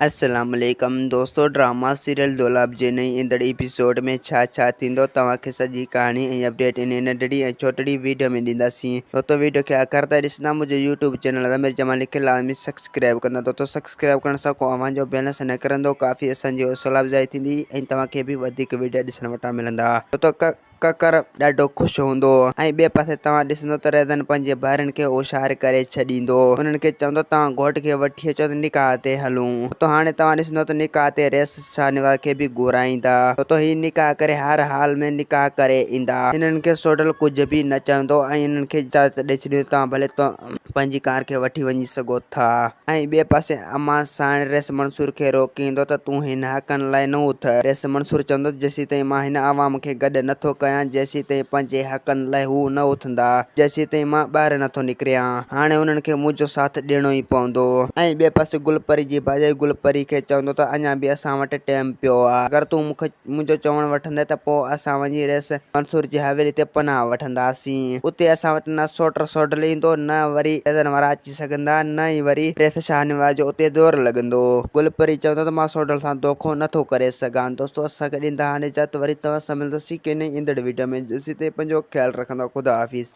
अस्सलाम वालेकुम दोस्तों, ड्रामा सीरियल दौलाब जे नई ईंदड़ एपिसोड में छा थींदो तव्हांखे सॼी कहानी ऐं अपडेट इन नंढड़ी ऐं छोटड़ी वीडियो में ॾींदासीं। दोस्तों वीडियो खे आख़िर ताईं ॾिसंदा, मुंहिंजो यूट्यूब चैनल आमिर जमाल लिखियल लाज़मी सब्सक्राइब कंदा। दोस्तों सब्सक्राइब करण सां को अव्हांजो बैलेंस न करंदो, काफ़ी असांजी हौसला अफ़जाई थींदी ऐं तव्हांखे बि वधीक वीडियो ॾिसण वटां मिलंदा। दोस्तों ककर ॾाढो ख़ुशि हूंदो ऐं ॿिए पासे तव्हां ॾिसंदो त रज़न पंहिंजे भाउरनि खे होशियारु करे छॾींदो। उन्हनि खे चवंदो तव्हां घोट खे वठी अचो त निकाह ते हलूं। तो हाणे तव्हां ॾिसंदो त निकाह ते रेस शाहनवाज़ खे बि घुराईंदा। तो ही निकाह करे हर हाल में निकाह करे ईंदा। हिननि खे सोडल कुझु बि न चवंदो ऐं हिननि खे इजाज़त ॾेई छॾींदो, तव्हां भले पंहिंजी कार खे वठी वञी सघो था। ऐं ॿिए पासे अम्मा साण रेस मंसूर खे रोकींदो त तूं हिन हक़नि लाइ न उथ। रेस मंसूर चवंदो जेसीं ताईं मां हिन आवाम खे गॾु नथो कयां, जेसीं ताईं पंहिंजे हक़नि लाइ हू न उथंदा, जेसीं ताईं मां ॿाहिरि नथो निकिरियां। हाणे उन्हनि खे मुंहिंजो साथ ॾियणो ई पवंदो। ऐं ॿिए पासे गुलपरी जी भाॼाई गुलपरी खे चवंदो त अञा बि असां वटि टाइम पियो आहे। अगरि तूं मुंहिंजो चवणु वठंदे त पोइ असां वञी रेस मंसूर जी हवेली ते पनाह वठंदासीं। उते असां वटि न सोट सोडल ईंदो, न वरी रज़न वारा अची सघंदा, न ई वरी रेस शाहनवाज़ जो उते ज़ोर लॻंदो। गुलपरी चवंदो त मां सोडल सां धोखो नथो करे सघां। दोस्तों असांखे ॾींदा हाणे इजाज़त, वरी तव्हां सां मिलंदासीं कंहिं नई ईंदड़ वीडियो में। जेसीं ताईं पंहिंजो ख़्यालु रखंदो। ख़ुदा हाफ़िज़।